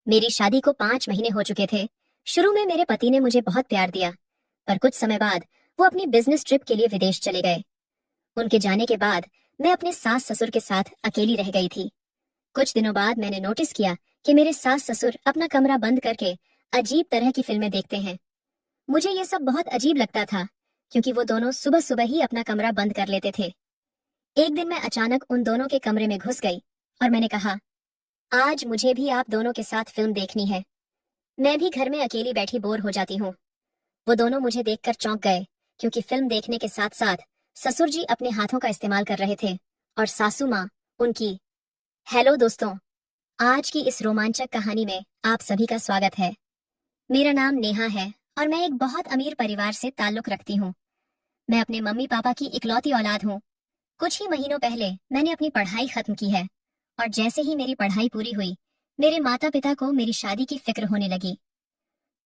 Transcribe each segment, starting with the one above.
मेरी शादी को 5 महीने हो चुके थे। शुरू में मेरे पति ने मुझे बहुत प्यार दिया, पर कुछ समय बाद वो अपनी बिजनेस ट्रिप के लिए विदेश चले गए। उनके जाने के बाद मैं अपने सास ससुर के साथ अकेली रह गई थी। कुछ दिनों बाद मैंने नोटिस किया कि मेरे सास ससुर अपना कमरा बंद करके अजीब तरह की फिल्में देखते हैं। मुझे ये सब बहुत अजीब लगता था, क्योंकि वो दोनों सुबह सुबह ही अपना कमरा बंद कर लेते थे। एक दिन मैं अचानक उन दोनों के कमरे में घुस गई और मैंने कहा, आज मुझे भी आप दोनों के साथ फिल्म देखनी है। मैं भी घर में अकेली बैठी बोर हो जाती हूँ। वो दोनों मुझे देखकर चौंक गए, क्योंकि फिल्म देखने के साथ साथ ससुर जी अपने हाथों का इस्तेमाल कर रहे थे और सासू माँ उनकी। हेलो दोस्तों, आज की इस रोमांचक कहानी में आप सभी का स्वागत है। मेरा नाम नेहा है और मैं एक बहुत अमीर परिवार से ताल्लुक रखती हूँ। मैं अपने मम्मी पापा की इकलौती औलाद हूँ। कुछ ही महीनों पहले मैंने अपनी पढ़ाई खत्म की है, और जैसे ही मेरी पढ़ाई पूरी हुई, मेरे माता पिता को मेरी शादी की फिक्र होने लगी।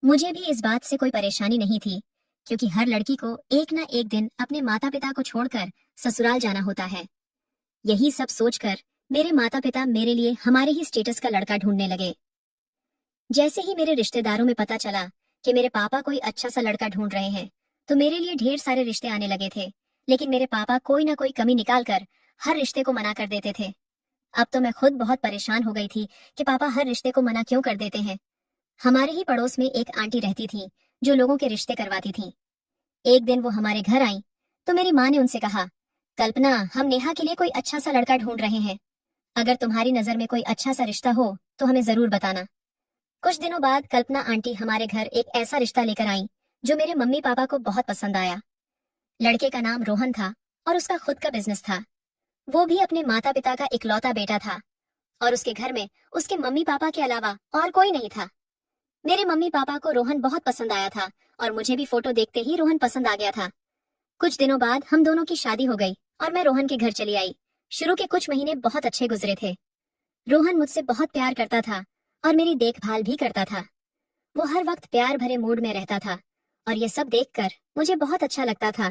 मुझे भी इस बात से कोई परेशानी नहीं थी, क्योंकि हर लड़की को एक ना एक दिन अपने माता पिता को छोड़कर ससुराल जाना होता है। यही सब सोचकर मेरे माता पिता मेरे लिए हमारे ही स्टेटस का लड़का ढूंढने लगे। जैसे ही मेरे रिश्तेदारों में पता चला कि मेरे पापा कोई अच्छा सा लड़का ढूंढ रहे हैं, तो मेरे लिए ढेर सारे रिश्ते आने लगे थे। लेकिन मेरे पापा कोई ना कोई कमी निकाल कर हर रिश्ते को मना कर देते थे। अब तो मैं खुद बहुत परेशान हो गई थी कि पापा हर रिश्ते को मना क्यों कर देते हैं। हमारे ही पड़ोस में एक आंटी रहती थी, जो लोगों के रिश्ते करवाती थी। एक दिन वो हमारे घर आई, तो मेरी माँ ने उनसे कहा, कल्पना, हम नेहा के लिए कोई अच्छा सा लड़का ढूंढ रहे हैं। अगर तुम्हारी नजर में कोई अच्छा सा रिश्ता हो तो हमें जरूर बताना। कुछ दिनों बाद कल्पना आंटी हमारे घर एक ऐसा रिश्ता लेकर आई जो मेरे मम्मी पापा को बहुत पसंद आया। लड़के का नाम रोहन था और उसका खुद का बिजनेस था। वो भी अपने माता पिता का इकलौता बेटा था, और उसके घर में उसके मम्मी पापा के अलावा और कोई नहीं था। मेरे मम्मी पापा को रोहन बहुत पसंद आया था, और मुझे भी फोटो देखते ही रोहन पसंद आ गया था। कुछ दिनों बाद हम दोनों की शादी हो गई और मैं रोहन के घर चली आई। शुरू के कुछ महीने बहुत अच्छे गुजरे थे। रोहन मुझसे बहुत प्यार करता था और मेरी देखभाल भी करता था। वो हर वक्त प्यार भरे मूड में रहता था, और ये सब देखकर मुझे बहुत अच्छा लगता था,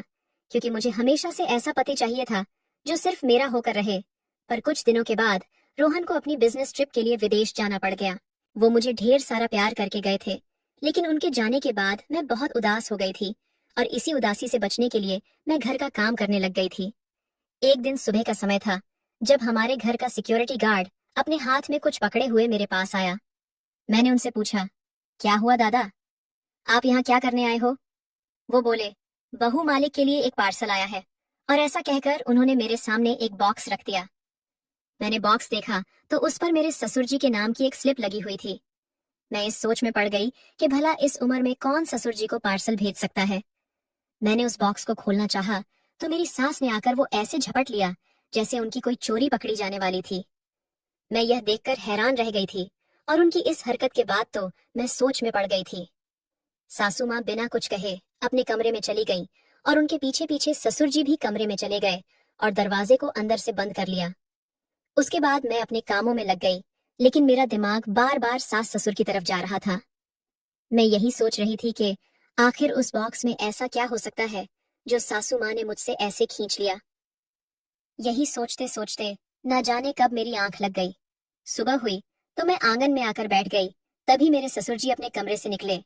क्योंकि मुझे हमेशा से ऐसा पति चाहिए था जो सिर्फ मेरा होकर रहे। पर कुछ दिनों के बाद रोहन को अपनी बिजनेस ट्रिप के लिए विदेश जाना पड़ गया। वो मुझे ढेर सारा प्यार करके गए थे, लेकिन उनके जाने के बाद मैं बहुत उदास हो गई थी, और इसी उदासी से बचने के लिए मैं घर का काम करने लग गई थी। एक दिन सुबह का समय था, जब हमारे घर का सिक्योरिटी गार्ड अपने हाथ में कुछ पकड़े हुए मेरे पास आया। मैंने उनसे पूछा, क्या हुआ दादा, आप यहाँ क्या करने आए हो? वो बोले, बहू मालिक के लिए एक पार्सल आया है। और ऐसा कहकर उन्होंने मेरे सामने एक बॉक्स रख दिया। मैंने बॉक्स देखा तो उस पर मेरे ससुर जी के नाम की एक स्लिप लगी हुई थी। मैं इस सोच में पड़ गई कि भला इस उम्र में कौन ससुर जी को पार्सल भेज सकता है। मैंने उस बॉक्स को खोलना चाहा तो मेरी सास ने आकर वो ऐसे झपट लिया जैसे उनकी कोई चोरी पकड़ी जाने वाली थी। मैं यह देखकर हैरान रह गई थी, और उनकी इस हरकत के बाद तो मैं सोच में पड़ गई थी। सासू माँ बिना कुछ कहे अपने कमरे में चली गई, और उनके पीछे पीछे ससुर जी भी कमरे में चले गए और दरवाजे को अंदर से बंद कर लिया। उसके बाद मैं अपने कामों में लग गई, लेकिन मेरा दिमाग बार बार सास ससुर की तरफ जा रहा था। मैं यही सोच रही थी कि आखिर उस बॉक्स में ऐसा क्या हो सकता है जो सासू माँ ने मुझसे ऐसे खींच लिया। यही सोचते सोचते न जाने कब मेरी आंख लग गई। सुबह हुई तो मैं आंगन में आकर बैठ गई। तभी मेरे ससुर जी अपने कमरे से निकले।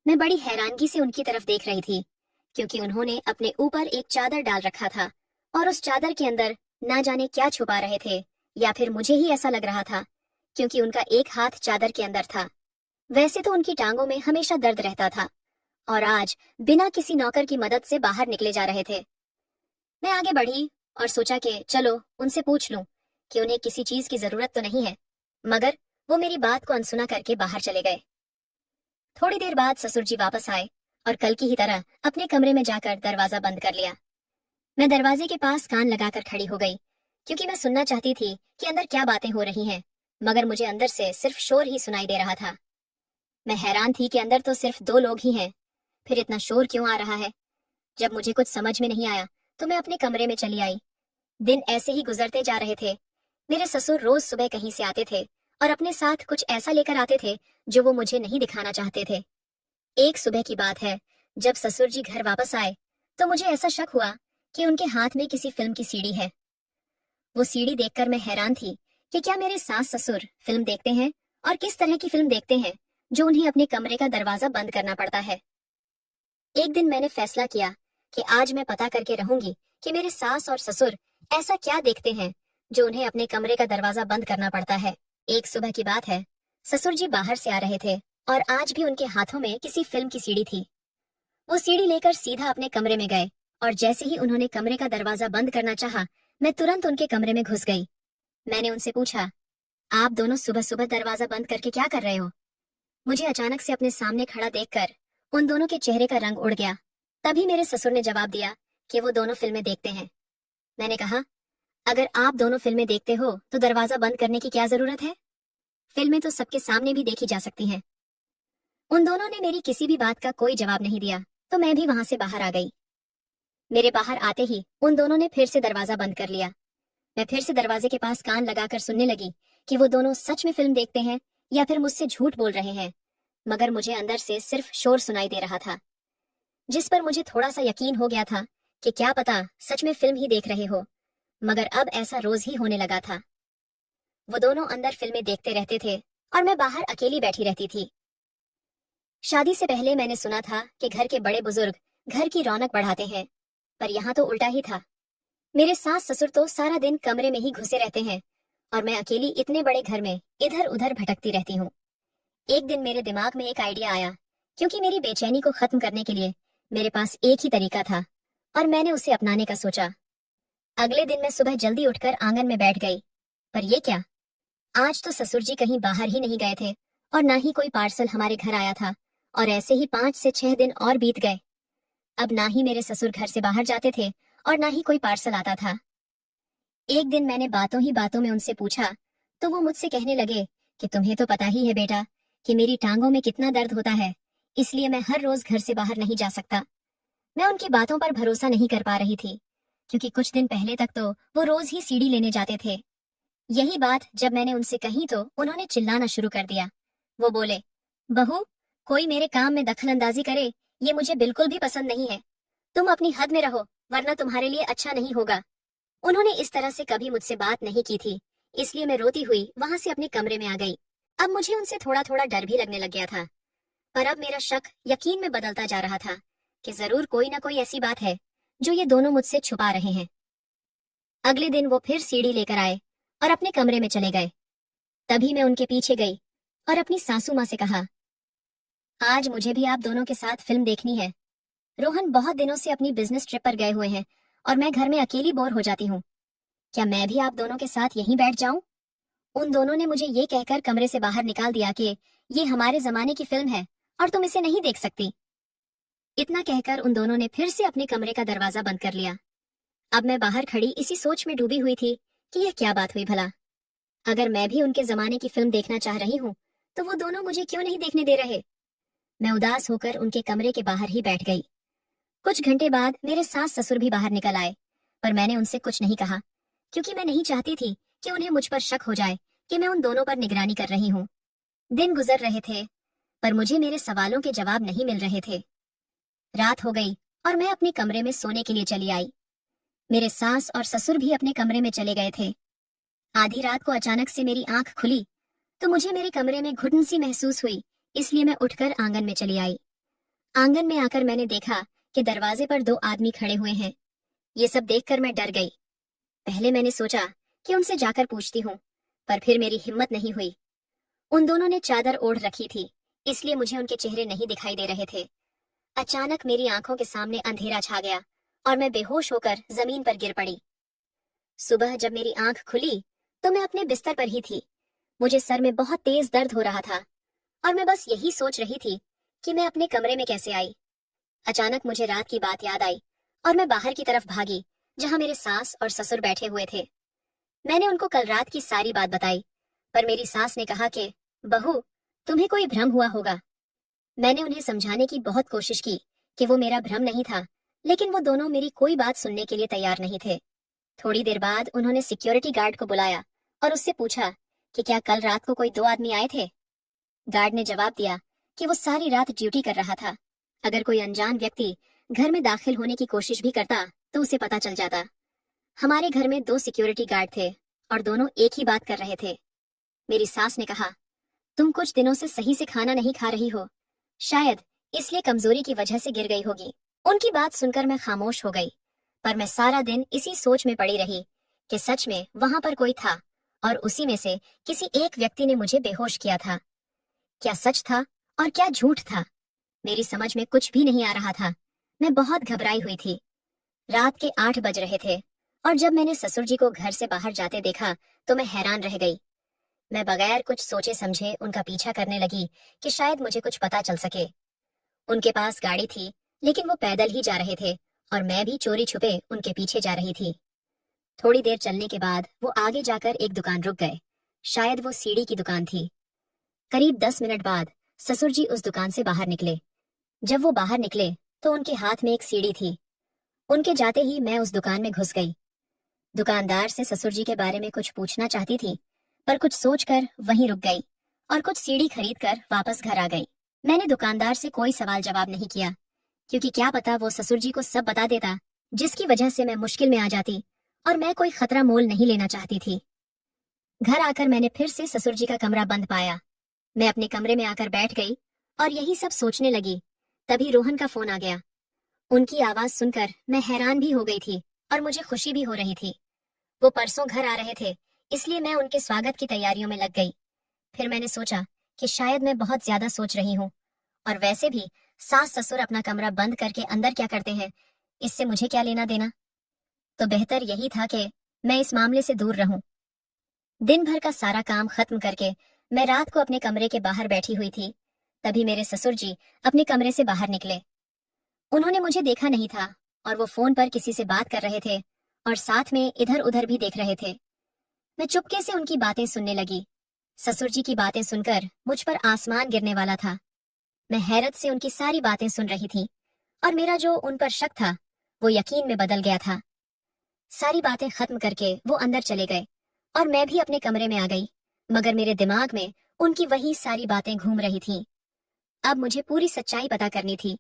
मैं बड़ी हैरानगी से उनकी तरफ देख रही थी, क्योंकि उन्होंने अपने ऊपर एक चादर डाल रखा था, और उस चादर के अंदर ना जाने क्या छुपा रहे थे, या फिर मुझे ही ऐसा लग रहा था, क्योंकि उनका एक हाथ चादर के अंदर था। वैसे तो उनकी टांगों में हमेशा दर्द रहता था, और आज बिना किसी नौकर की मदद से बाहर निकले जा रहे थे। मैं आगे बढ़ी और सोचा कि चलो उनसे पूछ लूं कि उन्हें किसी चीज की जरूरत तो नहीं है, मगर वो मेरी बात को अनसुना करके बाहर चले गए। थोड़ी देर बाद ससुर जी वापस आए और कल की ही तरह अपने कमरे में जाकर दरवाजा बंद कर लिया। मैं दरवाजे के पास कान लगाकर खड़ी हो गई, क्योंकि मैं सुनना चाहती थी कि अंदर क्या बातें हो रही हैं, मगर मुझे अंदर से सिर्फ शोर ही सुनाई दे रहा था। मैं हैरान थी कि अंदर तो सिर्फ 2 लोग ही हैं, फिर इतना शोर क्यों आ रहा है। जब मुझे कुछ समझ में नहीं आया तो मैं अपने कमरे में चली आई। दिन ऐसे ही गुजरते जा रहे थे। मेरे ससुर रोज सुबह कहीं से आते थे और अपने साथ कुछ ऐसा लेकर आते थे जो वो मुझे नहीं दिखाना चाहते थे। एक सुबह की बात है, जब ससुर जी घर वापस आए तो मुझे ऐसा शक हुआ कि उनके हाथ में किसी फिल्म की सीडी है। वो सीडी देखकर मैं हैरान थी कि क्या मेरे सास ससुर फिल्म देखते हैं और किस तरह की फिल्म देखते हैं जो उन्हें अपने कमरे का दरवाजा बंद करना पड़ता है। एक दिन मैंने फैसला किया कि आज मैं पता करके रहूंगी कि मेरे सास और ससुर ऐसा क्या देखते हैं जो उन्हें अपने कमरे का दरवाजा बंद करना पड़ता है। एक सुबह की बात है, ससुर जी बाहर से आ रहे थे और आज भी उनके हाथों में किसी फिल्म की सीडी थी। वो सीडी लेकर सीधा अपने कमरे में गए और जैसे ही उन्होंने कमरे का दरवाजा बंद करना चाहा, मैं तुरंत उनके कमरे में घुस गई। मैंने उनसे पूछा, आप दोनों सुबह सुबह दरवाजा बंद करके क्या कर रहे हो? मुझे अचानक से अपने सामने खड़ा देखकर उन दोनों के चेहरे का रंग उड़ गया। तभी मेरे ससुर ने जवाब दिया कि वो दोनों फिल्में देखते हैं। मैंने कहा, अगर आप दोनों फिल्में देखते हो तो दरवाजा बंद करने की क्या जरूरत है? फिल्में तो सबके सामने भी देखी जा सकती हैं। उन दोनों ने मेरी किसी भी बात का कोई जवाब नहीं दिया, तो मैं भी वहां से बाहर आ गई। मेरे बाहर आते ही उन दोनों ने फिर से दरवाजा बंद कर लिया। मैं फिर से दरवाजे के पास कान लगाकर सुनने लगी कि वो दोनों सच में फिल्म देखते हैं या फिर मुझसे झूठ बोल रहे हैं, मगर मुझे अंदर से सिर्फ शोर सुनाई दे रहा था, जिस पर मुझे थोड़ा सा यकीन हो गया था कि क्या पता सच में फिल्म ही देख रहे हो। मगर अब ऐसा रोज ही होने लगा था। वो दोनों अंदर फिल्में देखते रहते थे और मैं बाहर अकेली बैठी रहती थी। शादी से पहले मैंने सुना था कि घर के बड़े बुजुर्ग घर की रौनक बढ़ाते हैं, पर यहाँ तो उल्टा ही था। मेरे सास ससुर तो सारा दिन कमरे में ही घुसे रहते हैं और मैं अकेली इतने बड़े घर में इधर उधर भटकती रहती हूँ। एक दिन मेरे दिमाग में एक आइडिया आया, क्योंकि मेरी बेचैनी को खत्म करने के लिए मेरे पास एक ही तरीका था और मैंने उसे अपनाने का सोचा। अगले दिन मैं सुबह जल्दी उठकर आंगन में बैठ गई। पर ये क्या, आज तो ससुर जी कहीं बाहर ही नहीं गए थे और ना ही कोई पार्सल हमारे घर आया था, और ऐसे ही 5 से 6 दिन और बीत गए। अब ना ही मेरे ससुर घर से बाहर जाते थे और ना ही कोई पार्सल आता था। एक दिन मैंने बातों ही बातों में उनसे पूछा तो वो मुझसे कहने लगे कि तुम्हें तो पता ही है बेटा कि मेरी टांगों में कितना दर्द होता है, इसलिए मैं हर रोज घर से बाहर नहीं जा सकता। मैं उनकी बातों पर भरोसा नहीं कर पा रही थी, क्योंकि कुछ दिन पहले तक तो वो रोज ही सीढ़ी लेने जाते थे। यही बात जब मैंने उनसे कही तो उन्होंने चिल्लाना शुरू कर दिया। वो बोले, बहू, कोई मेरे काम में दखल अंदाजी करे ये मुझे बिल्कुल भी पसंद नहीं है। तुम अपनी हद में रहो, वरना तुम्हारे लिए अच्छा नहीं होगा। उन्होंने इस तरह से कभी मुझसे बात नहीं की थी, इसलिए मैं रोती हुई वहां से अपने कमरे में आ गई। अब मुझे उनसे थोड़ा थोड़ा डर भी लगने लग गया था, पर अब मेरा शक यकीन में बदलता जा रहा था कि जरूर कोई ना कोई ऐसी बात है जो ये दोनों मुझसे छुपा रहे हैं। अगले दिन वो फिर सीढ़ी लेकर आए और अपने कमरे में चले गए। तभी मैं उनके पीछे गई और अपनी सासू माँ से कहा, आज मुझे भी आप दोनों के साथ फिल्म देखनी है। रोहन बहुत दिनों से अपनी बिजनेस ट्रिप पर गए हुए हैं और मैं घर में अकेली बोर हो जाती हूँ। क्या मैं भी आप दोनों के साथ यहीं बैठ जाऊं? उन दोनों ने मुझे ये कहकर कमरे से बाहर निकाल दिया कि ये हमारे जमाने की फिल्म है और तुम इसे नहीं देख सकती। इतना कहकर उन दोनों ने फिर से अपने कमरे का दरवाजा बंद कर लिया। अब मैं बाहर खड़ी इसी सोच में डूबी हुई थी कि यह क्या बात हुई भला। अगर मैं भी उनके जमाने की फिल्म देखना चाह रही हूँ तो वो दोनों मुझे क्यों नहीं देखने दे रहे। मैं उदास होकर उनके कमरे के बाहर ही बैठ गई। कुछ घंटे बाद मेरे सास ससुर भी बाहर निकल आए, पर मैंने उनसे कुछ नहीं कहा, क्योंकि मैं नहीं चाहती थी कि उन्हें मुझ पर शक हो जाए कि मैं उन दोनों पर निगरानी कर रही हूँ। दिन गुजर रहे थे, पर मुझे मेरे सवालों के जवाब नहीं मिल रहे थे। रात हो गई और मैं अपने कमरे में सोने के लिए चली आई। मेरे सास और ससुर भी अपने कमरे में चले गए थे। आधी रात को अचानक से मेरी आंख खुली तो मुझे मेरे कमरे में घुटन सी महसूस हुई, इसलिए मैं उठकर आंगन में चली आई। आंगन में आकर मैंने देखा कि दरवाजे पर 2 आदमी खड़े हुए हैं। ये सब देखकर मैं डर गई। पहले मैंने सोचा कि उनसे जाकर पूछती हूँ, पर फिर मेरी हिम्मत नहीं हुई। उन दोनों ने चादर ओढ़ रखी थी, इसलिए मुझे उनके चेहरे नहीं दिखाई दे रहे थे। अचानक मेरी आंखों के सामने अंधेरा छा गया और मैं बेहोश होकर जमीन पर गिर पड़ी। सुबह जब मेरी आंख खुली तो मैं अपने बिस्तर पर ही थी। मुझे सर में बहुत तेज दर्द हो रहा था और मैं बस यही सोच रही थी कि मैं अपने कमरे में कैसे आई। अचानक मुझे रात की बात याद आई और मैं बाहर की तरफ भागी, जहां मेरे सास और ससुर बैठे हुए थे। मैंने उनको कल रात की सारी बात बताई, पर मेरी सास ने कहा कि बहू, तुम्हें कोई भ्रम हुआ होगा। मैंने उन्हें समझाने की बहुत कोशिश की कि वो मेरा भ्रम नहीं था, लेकिन वो दोनों मेरी कोई बात सुनने के लिए तैयार नहीं थे। थोड़ी देर बाद उन्होंने सिक्योरिटी गार्ड को बुलाया और उससे पूछा कि क्या कल रात को कोई 2 आदमी आए थे। गार्ड ने जवाब दिया कि वो सारी रात ड्यूटी कर रहा था। अगर कोई अनजान व्यक्ति घर में दाखिल होने की कोशिश भी करता तो उसे पता चल जाता। हमारे घर में 2 सिक्योरिटी गार्ड थे और दोनों एक ही बात कर रहे थे। मेरी सास ने कहा, तुम कुछ दिनों से सही से खाना नहीं खा रही हो, शायद इसलिए कमजोरी की वजह से गिर गई होगी। उनकी बात सुनकर मैं खामोश हो गई, पर मैं सारा दिन इसी सोच में पड़ी रही कि सच में वहां पर कोई था और उसी में से किसी एक व्यक्ति ने मुझे बेहोश किया था। क्या सच था और क्या झूठ था, मेरी समझ में कुछ भी नहीं आ रहा था। मैं बहुत घबराई हुई थी। रात के 8 बज रहे थे और जब मैंने ससुर जी को घर से बाहर जाते देखा तो मैं हैरान रह गई। मैं बगैर कुछ सोचे समझे उनका पीछा करने लगी कि शायद मुझे कुछ पता चल सके। उनके पास गाड़ी थी, लेकिन वो पैदल ही जा रहे थे और मैं भी चोरी छुपे उनके पीछे जा रही थी। थोड़ी देर चलने के बाद वो आगे जाकर एक दुकान रुक गए। शायद वो सीढ़ी की दुकान थी। करीब 10 मिनट बाद ससुर जी उस दुकान से बाहर निकले। जब वो बाहर निकले तो उनके हाथ में एक सीढ़ी थी। उनके जाते ही मैं उस दुकान में घुस गई। दुकानदार से ससुर जी के बारे में कुछ पूछना चाहती थी, पर कुछ सोचकर वहीं रुक गई और कुछ सीढ़ी खरीद कर वापस घर आ गई। मैंने दुकानदार से कोई सवाल जवाब नहीं किया, क्योंकि क्या पता वो ससुर जी को सब बता देता, जिसकी वजह से मैं मुश्किल में आ जाती और मैं कोई खतरा मोल नहीं लेना चाहती थी। घर आकर मैंने फिर से ससुर जी का कमरा बंद पाया। मैं अपने कमरे में आकर बैठ गई और यही सब सोचने लगी। तभी रोहन का फोन आ गया। उनकी आवाज सुनकर मैं हैरान भी हो गई थी और मुझे खुशी भी हो रही थी। वो परसों घर आ रहे थे, इसलिए मैं उनके स्वागत की तैयारियों में लग गई। फिर मैंने सोचा कि शायद मैं बहुत ज्यादा सोच रही हूँ, और वैसे भी सास ससुर अपना कमरा बंद करके अंदर क्या करते हैं, इससे मुझे क्या लेना देना। तो बेहतर यही था कि मैं इस मामले से दूर रहूं। दिन भर का सारा काम खत्म करके मैं रात को अपने कमरे के बाहर बैठी हुई थी। तभी मेरे ससुर जी अपने कमरे से बाहर निकले। उन्होंने मुझे देखा नहीं था और वो फोन पर किसी से बात कर रहे थे और साथ में इधर उधर भी देख रहे थे। मैं चुपके से उनकी बातें सुनने लगी। ससुर जी की बातें सुनकर मुझ पर आसमान गिरने वाला था। मैं हैरत से उनकी सारी बातें सुन रही थी और मेरा जो उन पर शक था वो यकीन में बदल गया था। सारी बातें खत्म करके वो अंदर चले गए और मैं भी अपने कमरे में आ गई, मगर मेरे दिमाग में उनकी वही सारी बातें घूम रही थीं। अब मुझे पूरी सच्चाई पता करनी थी,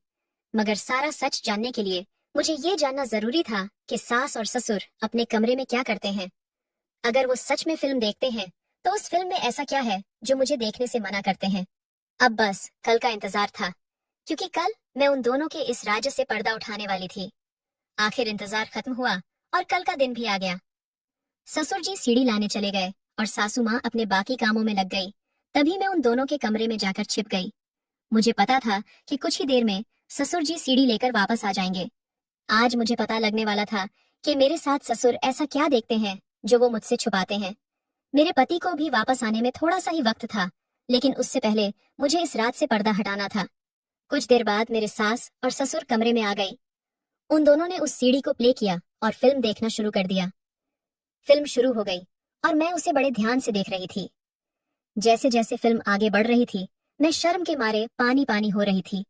मगर सारा सच जानने के लिए मुझे ये जानना जरूरी था कि सास और ससुर अपने कमरे में क्या करते हैं। अगर वो सच में फिल्म देखते हैं तो उस फिल्म में ऐसा क्या है जो मुझे देखने से मना करते हैं। अब बस कल का इंतजार था, क्योंकि कल मैं उन दोनों के इस राज्य से पर्दा उठाने वाली थी। आखिर इंतजार खत्म हुआ और कल का दिन भी आ गया। ससुर जी सीढ़ी लाने चले गए और सासू माँ अपने बाकी कामों में लग गई। तभी मैं उन दोनों के कमरे में जाकर छिप गई। मुझे पता था कि कुछ ही देर में ससुर जी सीढ़ी लेकर वापस आ जाएंगे। आज मुझे पता लगने वाला था कि मेरे साथ ससुर ऐसा क्या देखते हैं जो वो मुझसे छुपाते हैं। मेरे पति को भी वापस आने में थोड़ा सा ही वक्त था, लेकिन उससे पहले मुझे इस रात से पर्दा हटाना था। कुछ देर बाद मेरे सास और ससुर कमरे में आ गई। उन दोनों ने उस सीढ़ी को प्ले किया और फिल्म देखना शुरू कर दिया। फिल्म शुरू हो गई और मैं उसे बड़े ध्यान से देख रही थी। जैसे जैसे फिल्म आगे बढ़ रही थी, मैं शर्म के मारे पानी पानी हो रही थी।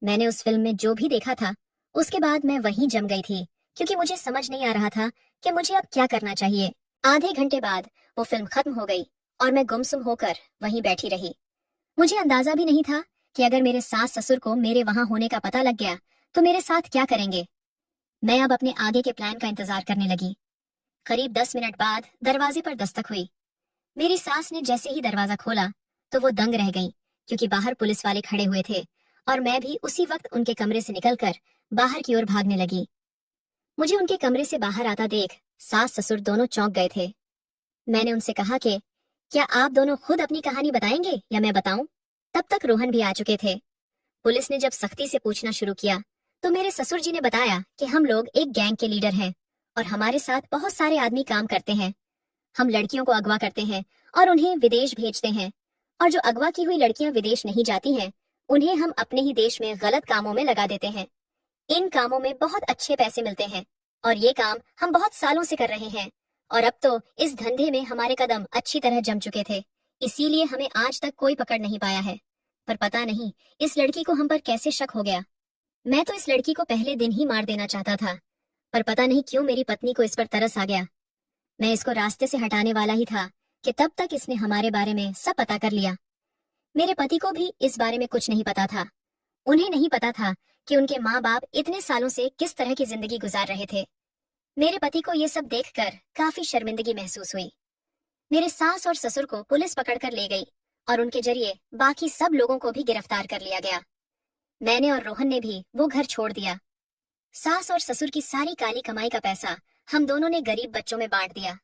मैंने उस फिल्म में जो भी देखा था उसके बाद मैं वहीं जम गई थी, क्योंकि मुझे समझ नहीं आ रहा था कि मुझे अब क्या करना चाहिए। आधे घंटे बाद वो फिल्म खत्म हो गई और मैं गुमसुम होकर वहीं बैठी रही। मुझे अंदाजा भी नहीं था कि अगर मेरे सास ससुर को मेरे वहां होने का पता लग गया तो मेरे साथ क्या करेंगे। मैं अब अपने आगे के प्लान का इंतजार करने लगी। करीब 10 मिनट बाद दरवाजे पर दस्तक हुई। मेरी सास ने जैसे ही दरवाजा खोला तो वो दंग रह गई, क्योंकि बाहर पुलिस वाले खड़े हुए थे और मैं भी उसी वक्त उनके कमरे से निकलकर बाहर की ओर भागने लगी। मुझे उनके कमरे से बाहर आता देख सास ससुर दोनों चौंक गए थे। मैंने उनसे कहा कि क्या आप दोनों खुद अपनी कहानी बताएंगे या मैं बताऊं? तब तक रोहन भी आ चुके थे। पुलिस ने जब सख्ती से पूछना शुरू किया तो मेरे ससुर जी ने बताया कि हम लोग एक गैंग के लीडर हैं और हमारे साथ बहुत सारे आदमी काम करते हैं। हम लड़कियों को अगवा करते हैं और उन्हें विदेश भेजते हैं, और जो अगवा की हुई लड़कियां विदेश नहीं जाती हैं उन्हें हम अपने ही देश में गलत कामों में लगा देते हैं। इन कामों में बहुत अच्छे पैसे मिलते हैं और ये काम हम बहुत सालों से कर रहे हैं, और अब तो इस धंधे में हमारे कदम अच्छी तरह जम चुके थे, इसीलिए हमें आज तक कोई पकड़ नहीं पाया है। पर पता नहीं इस लड़की को हम पर कैसे शक हो गया। मैं तो इस लड़की को पहले दिन ही मार देना चाहता था, पर पता नहीं क्यों मेरी पत्नी को इस पर तरस आ गया। मैं इसको रास्ते से हटाने वाला ही था कि तब तक इसने हमारे बारे में सब पता कर लिया। मेरे पति को भी इस बारे में कुछ नहीं पता था। उन्हें नहीं पता था कि उनके माँ बाप इतने सालों से किस तरह की जिंदगी गुजार रहे थे। मेरे पति को ये सब देखकर काफी शर्मिंदगी महसूस हुई। मेरे सास और ससुर को पुलिस पकड़कर ले गई और उनके जरिए बाकी सब लोगों को भी गिरफ्तार कर लिया गया। मैंने और रोहन ने भी वो घर छोड़ दिया। सास और ससुर की सारी काली कमाई का पैसा हम दोनों ने गरीब बच्चों में बांट दिया।